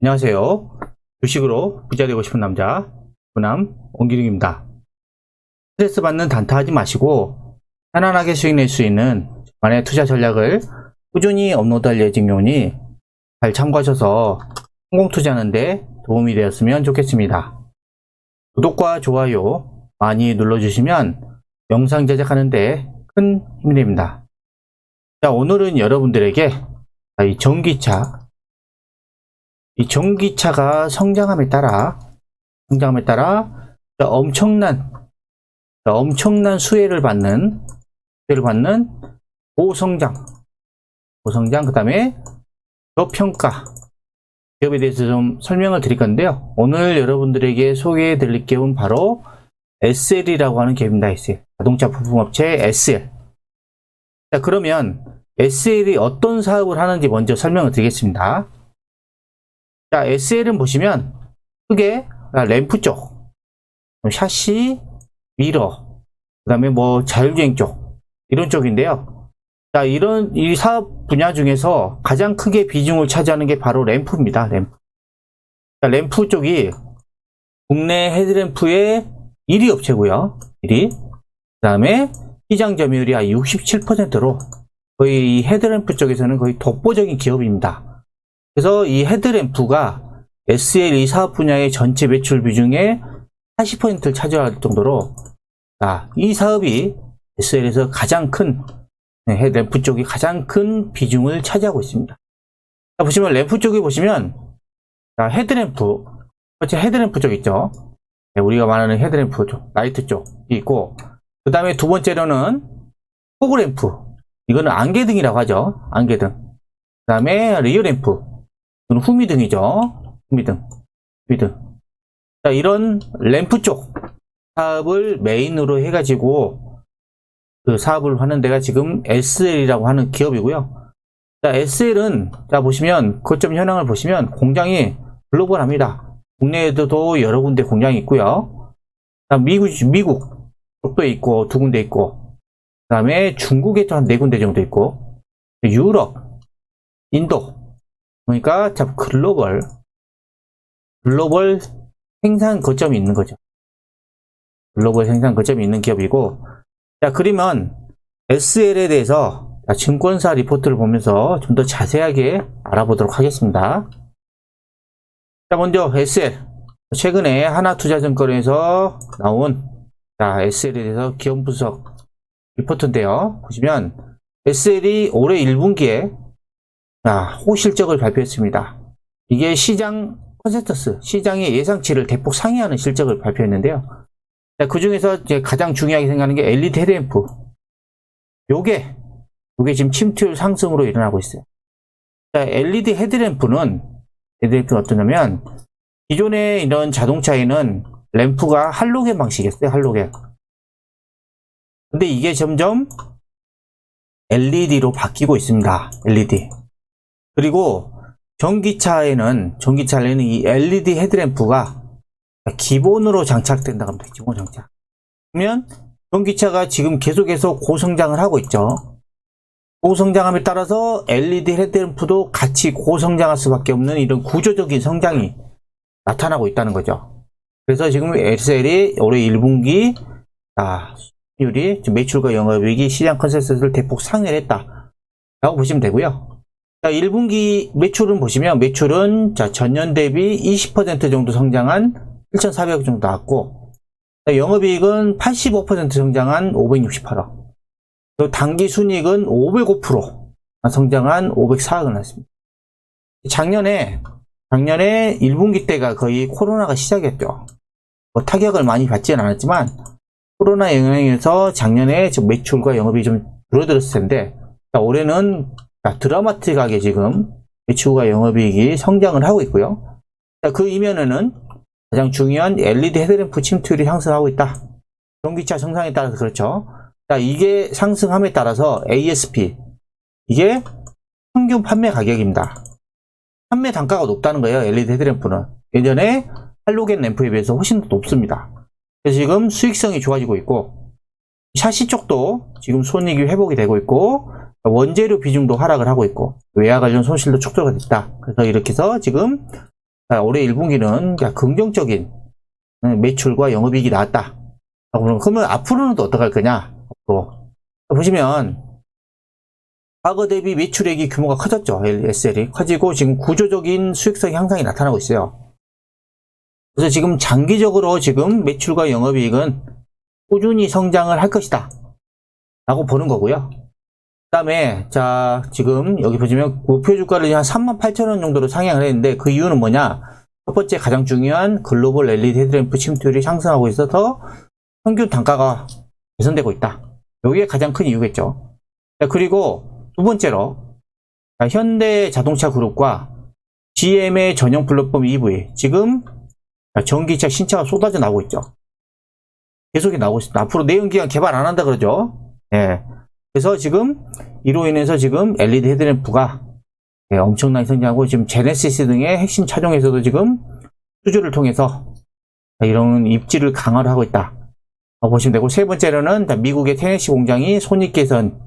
안녕하세요. 주식으로 부자 되고 싶은 남자 부남 원기둥입니다. 스트레스 받는 단타하지 마시고 편안하게 수익 낼 수 있는 저만의 투자 전략을 꾸준히 업로드할 예정이오니 잘 참고하셔서 성공 투자하는데 도움이 되었으면 좋겠습니다. 구독과 좋아요 많이 눌러주시면 영상 제작하는데 큰 힘이 됩니다. 자, 오늘은 여러분들에게 이 전기차가 성장함에 따라 엄청난 수혜를 받는 고성장, 그 다음에 저평가 기업에 대해서 좀 설명을 드릴 건데요. 오늘 여러분들에게 소개해 드릴 기업은 바로 SL이라고 하는 기업입니다. SL. 자동차 부품업체 SL. 자, 그러면 SL이 어떤 사업을 하는지 먼저 설명을 드리겠습니다. 자, SL은 보시면 크게 램프 쪽, 샤시, 미러, 그 다음에 뭐 자율주행 쪽, 이런 쪽인데요. 자, 이 사업 분야 중에서 가장 크게 비중을 차지하는 게 바로 램프입니다. 램프. 자, 램프 쪽이 국내 헤드램프의 1위 업체고요. 1위. 그 다음에 시장 점유율이 67%로 거의 이 헤드램프 쪽에서는 거의 독보적인 기업입니다. 그래서 이 헤드램프가 SL 이 사업 분야의 전체 매출 비중의 80%를 차지할 정도로 이 사업이 SL에서 가장 큰 램프 쪽이 가장 큰 비중을 차지하고 있습니다. 자, 보시면 램프 쪽에 보시면 헤드램프 쪽 있죠. 우리가 말하는 헤드램프 쪽, 라이트 쪽이 있고, 그 다음에 두 번째로는 포그램프, 이거는 안개등이라고 하죠. 안개등. 그 다음에 리어램프, 이건 후미등이죠. 후미등. 자, 이런 램프 쪽 사업을 메인으로 해가지고 그 사업을 하는 데가 지금 SL이라고 하는 기업이고요. 자, SL은 보시면 거점 현황을 보시면 공장이 글로벌합니다. 국내에도 여러 군데 공장이 있고요. 미국 쪽도 있고 2군데 있고, 그 다음에 중국에도 한 4군데 정도 있고, 유럽, 인도, 그러니까 글로벌 생산 거점이 있는 거죠. 글로벌 생산 거점이 있는 기업이고, 자, 그러면 SL에 대해서 증권사 리포트를 보면서 좀 더 자세하게 알아보도록 하겠습니다. 자, 먼저 SL. 최근에 하나투자증권에서 나온 SL에 대해서 기업 분석 리포트인데요. 보시면 SL이 올해 1분기에 호실적을 발표했습니다. 이게 시장 컨센서스, 시장의 예상치를 대폭 상회하는 실적을 발표했는데요. 그 중에서 가장 중요하게 생각하는 게 LED 헤드램프. 요게 지금 침투율 상승으로 일어나고 있어요. LED 헤드램프는 어떠냐면, 기존의 이런 자동차에는 램프가 할로겐 방식이었어요. 할로겐. 근데 이게 점점 LED로 바뀌고 있습니다. LED. 그리고 전기차에는 이 LED 헤드램프가 기본으로 장착된다고 합니다. 기본 장착. 그러면 전기차가 지금 계속해서 고성장을 하고 있죠. 고성장함에 따라서 LED 헤드램프도 같이 고성장할 수밖에 없는 이런 구조적인 성장이 나타나고 있다는 거죠. 그래서 지금 SL이 올해 1분기 수익률이 매출과 영업이익이 시장 컨센서스를 대폭 상회를 했다라고 보시면 되고요. 자, 1분기 매출은 보시면 전년 대비 20% 정도 성장한 7,400억 정도 나왔고, 영업이익은 85% 성장한 568억, 그리고 당기순이익은 505% 성장한 504억을 나왔습니다. 작년에 1분기 때가 거의 코로나가 시작이었죠. 타격을 많이 받지는 않았지만 코로나 영향에서 작년에 매출과 영업이 좀 줄어들었을 텐데, 올해는 드라마틱하게 지금 매출과 영업이익이 성장을 하고 있고요. 그 이면에는 가장 중요한 LED 헤드램프 침투율이 상승하고 있다. 전기차 성장에 따라서 그렇죠. 이게 상승함에 따라서 ASP, 이게 평균 판매 가격입니다. 판매 단가가 높다는 거예요. LED 헤드램프는 예전에 할로겐 램프에 비해서 훨씬 더 높습니다. 그래서 지금 수익성이 좋아지고 있고, 샤시 쪽도 지금 손익이 회복이 되고 있고, 원재료 비중도 하락을 하고 있고, 외화 관련 손실도 축소가 됐다. 그래서 이렇게 해서 지금 올해 1분기는 긍정적인 매출과 영업이익이 나왔다. 그러면 앞으로는 또 어떡할 거냐? 보시면 과거 대비 매출액이 규모가 커졌죠. SL이 커지고 지금 구조적인 수익성 향상이 나타나고 있어요. 그래서 지금 장기적으로 지금 매출과 영업이익은 꾸준히 성장을 할 것이다 라고 보는 거고요. 그 다음에 자 지금 여기 보시면 목표 주가를 한 38,000원 정도로 상향을 했는데 그 이유는 뭐냐? 첫 번째 가장 중요한 글로벌 LED 헤드램프 침투율이 상승하고 있어서 평균 단가가 개선되고 있다. 이게 가장 큰 이유겠죠. 자, 그리고 두 번째로 현대 자동차 그룹과 GM의 전용 플랫폼 EV 지금 전기차 신차가 쏟아져 나오고 있죠. 계속 나오고 있습니다. 앞으로 내연기관 개발 안 한다 그러죠. 예. 그래서 지금 이로 인해서 지금 LED 헤드램프가 엄청나게 성장하고 지금 제네시스 등의 핵심 차종에서도 지금 수주를 통해서 이런 입지를 강화를 하고 있다 보시면 되고, 세 번째로는 미국의 테네시 공장이 손익 개선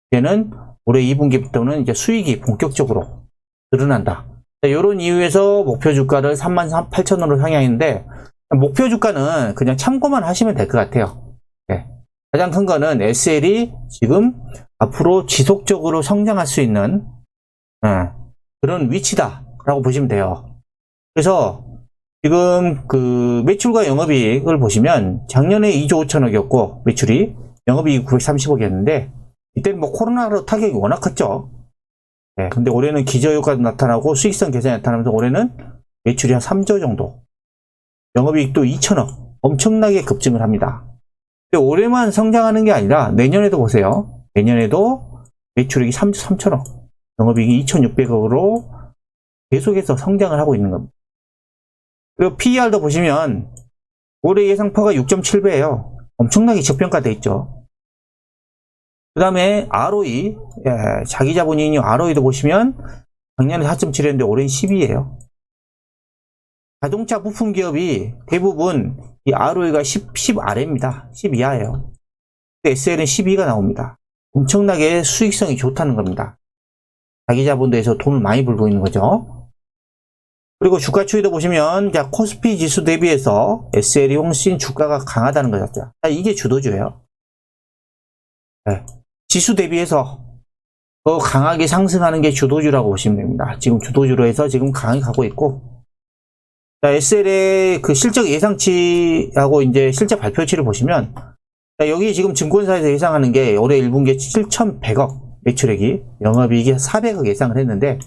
되는 올해 2분기부터는 이제 수익이 본격적으로 늘어난다. 이런 이유에서 목표 주가를 38,000원으로 상향했는데 목표 주가는 그냥 참고만 하시면 될 것 같아요. 네. 가장 큰 거는 SL이 지금 앞으로 지속적으로 성장할 수 있는 그런 위치다라고 보시면 돼요. 그래서 지금 그 매출과 영업이익을 보시면 작년에 2조 5천억이었고 매출이 영업이익 930억이었는데 이때는 뭐 코로나로 타격이 워낙 컸죠. 네, 근데 올해는 기저효과도 나타나고 수익성 개선이 나타나면서 올해는 매출이 한 3조 정도, 영업이익도 2천억 엄청나게 급증을 합니다. 근데 올해만 성장하는 게 아니라 내년에도 보세요. 내년에도 매출액이 3조 3천억, 영업이익이 2,600억으로 계속해서 성장을 하고 있는 겁니다. 그리고 PER도 보시면 올해 예상가가 6.7배예요. 엄청나게 저평가되어 있죠. 그 다음에 ROE, 자기 자본이익 ROE도 보시면 작년에 4.7했는데 올해는 12예요. 자동차 부품 기업이 대부분 이 ROE가 10 아래입니다. 10 이하예요. SL은 12가 나옵니다. 엄청나게 수익성이 좋다는 겁니다. 자기 자본도에서 돈을 많이 벌고 있는 거죠. 그리고 주가 추이도 보시면 자, 코스피 지수 대비해서 SL이 훨씬 주가가 강하다는 거죠. 이게 주도주예요. 네. 지수 대비해서 더 강하게 상승하는 게 주도주라고 보시면 됩니다. 지금 주도주로 해서 지금 강하게 가고 있고, 자, SL의 그 실적 예상치하고 이제 실적 발표치를 보시면, 자, 여기 지금 증권사에서 예상하는 게 올해 1분기에 7,100억 매출액이, 영업이익이 400억 예상을 했는데,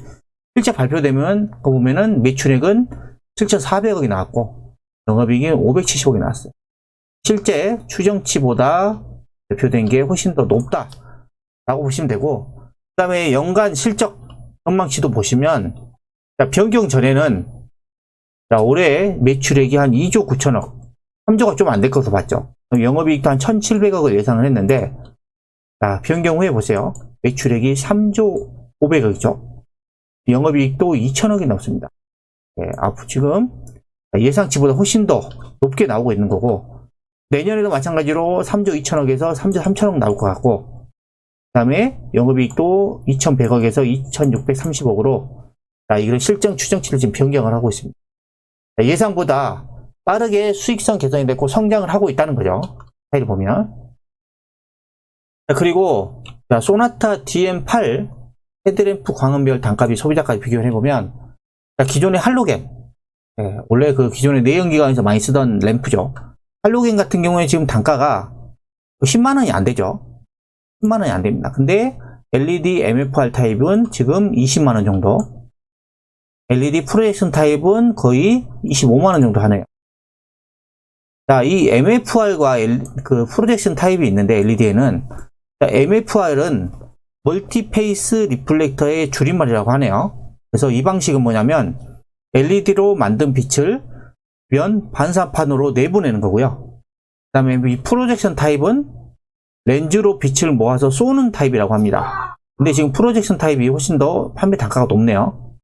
실적 발표되면 그 보면은 매출액은 7,400억이 나왔고 영업이익이 570억이 나왔어요. 실제 추정치보다 발표된 게 훨씬 더 높다 라고 보시면 되고, 그 다음에 연간 실적 전망치도 보시면 자, 변경 전에는 자, 올해 매출액이 한 2조 9천억, 3조가 좀 안 될 것으로 봤죠. 영업이익도 한 1,700억을 예상을 했는데 자, 변경 후에 보세요. 매출액이 3조 500억이죠. 영업이익도 2천억이 넘습니다. 네, 앞으로 지금 예상치보다 훨씬 더 높게 나오고 있는 거고, 내년에도 마찬가지로 3조 2천억에서 3조 3천억 나올 것 같고, 그 다음에 영업이익도 2,100억에서 2,630억으로 이런 실정 추정치를 지금 변경을 하고 있습니다. 예상보다 빠르게 수익성 개선이 됐고 성장을 하고 있다는 거죠. 차이를 보면. 그리고 소나타 DM8 헤드램프 광원별 단가비 소비자까지 비교를 해보면 기존의 할로겐, 원래 그 기존의 내연기관에서 많이 쓰던 램프죠. 할로겐 같은 경우에 지금 단가가 10만원이 안 되죠. 10만원이 안 됩니다. 근데 LED MFR 타입은 지금 20만원 정도, LED 프로젝션 타입은 거의 25만원 정도 하네요. 자, 이 MFR과 그 프로젝션 타입이 있는데 LED에는 MFR은 멀티페이스 리플렉터의 줄임말이라고 하네요. 그래서 이 방식은 뭐냐면 LED로 만든 빛을 면 반사판으로 내보내는 거고요. 그 다음에 이 프로젝션 타입은 렌즈로 빛을 모아서 쏘는 타입이라고 합니다. 근데 지금 프로젝션 타입이 훨씬 더 판매 단가가 높네요.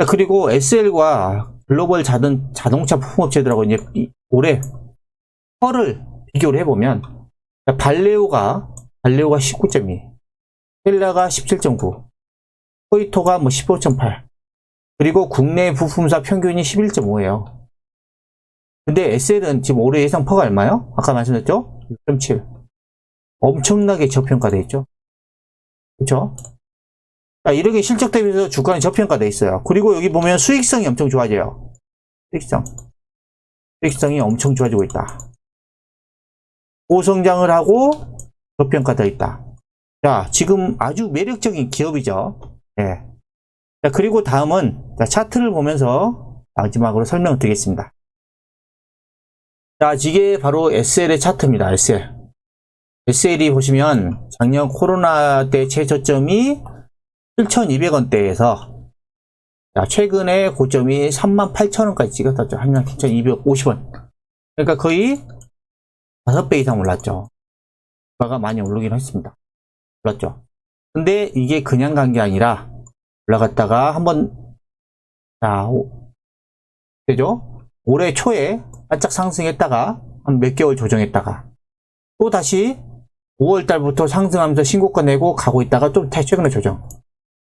그리고 SL과 글로벌 자동차 부품업체들하고 이제 올해 펄을 비교를 해보면 발레오가 19.2, 헬라가 17.9, 포이토가 15.8, 그리고 국내 부품사 평균이 11.5예요. 근데 SL은 지금 올해 예상 퍼가 얼마요? 아까 말씀드렸죠? 6.7. 엄청나게 저평가되어 있죠. 그쵸? 이렇게 실적 대비해서 주가는 저평가되어 있어요. 그리고 여기 보면 수익성이 엄청 좋아져요. 수익성이 엄청 좋아지고 있다. 고성장을 하고 저평가되어 있다. 자, 지금 아주 매력적인 기업이죠. 네. 자, 그리고 다음은 차트를 보면서 마지막으로 설명을 드리겠습니다. 자, 이게 바로 SL의 차트입니다. SL이 보시면 작년 코로나 때 최저점이 7,200원대에서 최근에 고점이 38,000원까지 찍었었죠. 한량 7,250원. 그러니까 거의 5배 이상 올랐죠. 주가가 많이 오르긴 했습니다. 올랐죠. 근데 이게 그냥 간 게 아니라 올라갔다가 한번 되죠? 올해 초에 바짝 상승했다가 한 몇 개월 조정했다가 또 다시 5월달부터 상승하면서 신고가 내고 가고 있다가 좀 최근에 조정.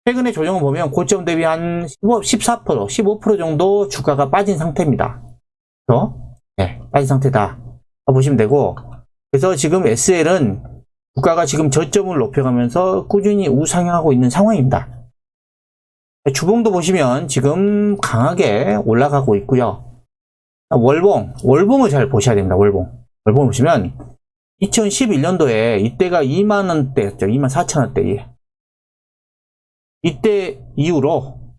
최근에 조정을 보면 고점 대비 한 14%, 15% 정도 주가가 빠진 상태입니다. 그래서 네, 빠진 상태다 보시면 되고, 그래서 지금 SL은 주가가 지금 저점을 높여가면서 꾸준히 우상향하고 있는 상황입니다. 주봉도 보시면 지금 강하게 올라가고 있고요. 월봉을 잘 보셔야 됩니다. 월봉 보시면 2011년도에 이때가 2만원대였죠. 24,000원대. 이때 이후로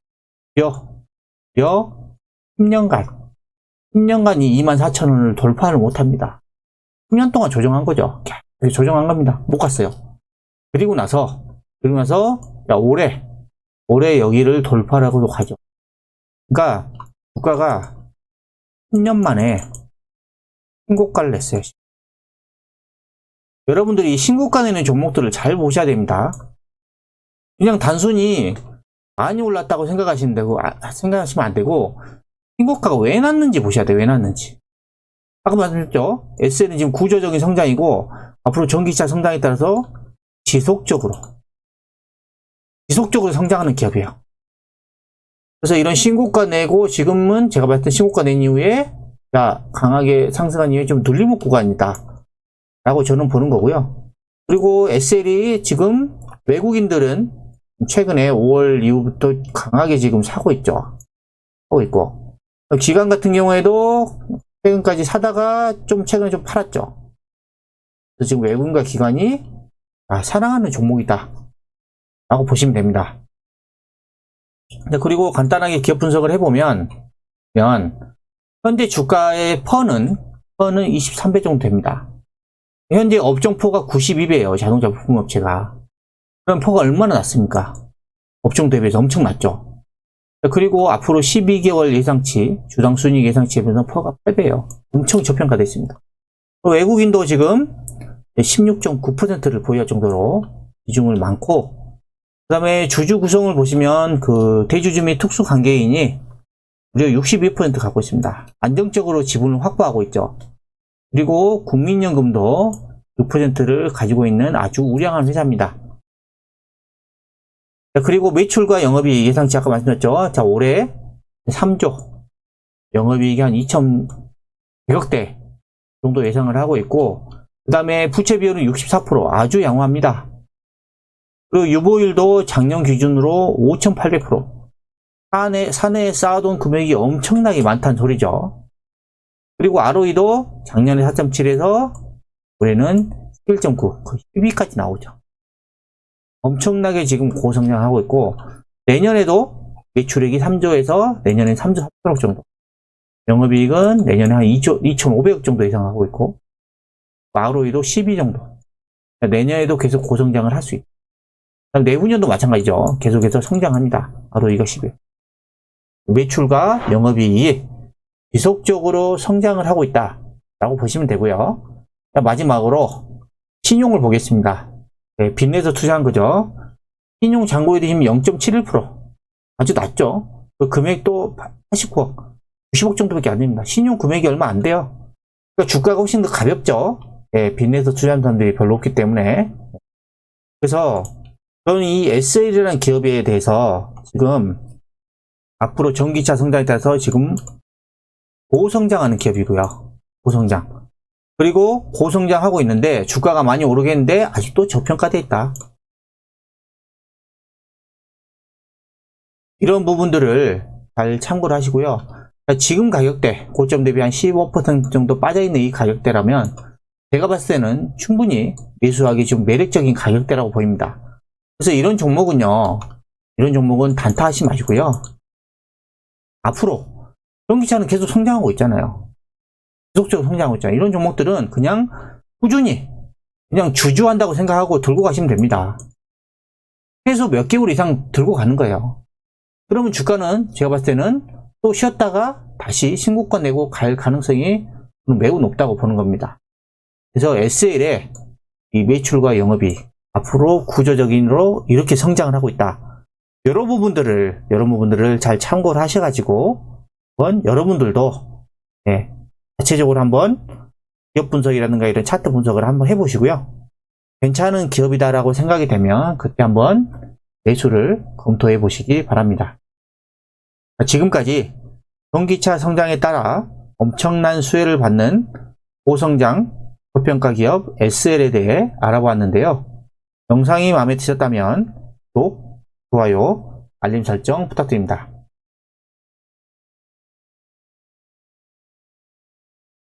몇 10년간 이 24,000원을 돌파를 못합니다. 10년 동안 조정한 거죠. 조정한 겁니다. 못 갔어요. 그리고 나서 올해 여기를 돌파를 하고도 가죠. 그러니까 주가가 10년 만에 신고가를 냈어요. 여러분들이 신고가 내는 종목들을 잘 보셔야 됩니다. 그냥 단순히 많이 올랐다고 생각하시면 생각하시면 안 되고, 신고가가 왜 났는지 보셔야 돼요. 왜 났는지. 아까 말씀드렸죠? SL은 지금 구조적인 성장이고, 앞으로 전기차 성장에 따라서 지속적으로 성장하는 기업이에요. 그래서 이런 신고가 내고, 지금은 제가 봤을 때 신고가 낸 이후에, 강하게 상승한 이후에 좀 눌림목 구간이다 라고 저는 보는 거고요. 그리고 SL이 지금 외국인들은 최근에 5월 이후부터 강하게 지금 사고 있죠. 기관 같은 경우에도 최근까지 사다가 최근에 좀 팔았죠. 그래서 지금 외국인과 기관이 사랑하는 종목이다 라고 보시면 됩니다. 그리고 간단하게 기업 분석을 해보면, 현재 주가의 퍼는 23배 정도 됩니다. 현재 업종포가 92배예요. 자동차 부품업체가. 그럼 퍼가 얼마나 낮습니까? 업종 대비해서 엄청 낮죠. 그리고 앞으로 12개월 예상치, 주당 순이익 예상치에 비해서 퍼가 8배예요. 엄청 저평가되어 있습니다. 외국인도 지금 16.9%를 보유할 정도로 비중을 많고, 그 다음에 주주 구성을 보시면 대주주 및 특수 관계인이 무려 62% 갖고 있습니다. 안정적으로 지분을 확보하고 있죠. 그리고 국민연금도 6%를 가지고 있는 아주 우량한 회사입니다. 그리고 매출과 영업이익 예상치 아까 말씀드렸죠. 올해 3조, 영업이익이 한 2,100억대 정도 예상을 하고 있고, 그 다음에 부채 비율은 64%, 아주 양호합니다. 그리고 유보율도 작년 기준으로 5,800%. 사내에 쌓아둔 금액이 엄청나게 많다는 소리죠. 그리고 ROE도 작년에 4.7에서 올해는 11.9, 12까지 나오죠. 엄청나게 지금 고성장하고 있고, 내년에도 매출액이 3조에서 내년엔 3조 4천억 정도, 영업이익은 내년에 한 2,500억 정도 예상하고 있고, ROE도 12 정도. 내년에도 계속 고성장을 할 수 있고, 내후년도 마찬가지죠. 계속해서 성장합니다. ROE가 10에. 매출과 영업이익이 지속적으로 성장을 하고 있다 라고 보시면 되고요. 마지막으로 신용을 보겠습니다. 빚내서 투자한 거죠. 신용 잔고율이 지금 0.71%, 아주 낮죠. 그 금액도 89억, 90억 정도밖에 안 됩니다. 신용 금액이 얼마 안 돼요. 그러니까 주가가 훨씬 더 가볍죠. 빚내서 투자한 사람들이 별로 없기 때문에. 그래서 저는 이 SL이라는 기업에 대해서 지금 앞으로 전기차 성장에 따라서 지금 고성장하는 기업이고요. 고성장. 그리고 고성장하고 있는데 주가가 많이 오르겠는데 아직도 저평가되어 있다. 이런 부분들을 잘 참고를 하시고요. 지금 가격대, 고점 대비 한 15% 정도 빠져있는 이 가격대라면 제가 봤을 때는 충분히 매수하기 좀 매력적인 가격대라고 보입니다. 그래서 이런 종목은요, 이런 종목은 단타하지 마시고요. 앞으로 전기차는 계속 성장하고 있잖아요. 계속적으로 성장하고 있잖아요. 이런 종목들은 그냥 꾸준히 그냥 주주한다고 생각하고 들고 가시면 됩니다. 계속 몇 개월 이상 들고 가는 거예요. 그러면 주가는 제가 봤을 때는 또 쉬었다가 다시 신고가 내고 갈 가능성이 매우 높다고 보는 겁니다. 그래서 SL의 이 매출과 영업이익 앞으로 구조적인으로 이렇게 성장을 하고 있다. 여러 부분들을 잘 참고를 하셔가지고 한번 여러분들도 자체적으로 한번 기업 분석이라든가 이런 차트 분석을 한번 해보시고요. 괜찮은 기업이다라고 생각이 되면 그때 한번 매수를 검토해 보시기 바랍니다. 지금까지 전기차 성장에 따라 엄청난 수혜를 받는 고성장 고평가 기업 SL에 대해 알아보았는데요. 영상이 마음에 드셨다면 구독, 좋아요, 알림 설정 부탁드립니다.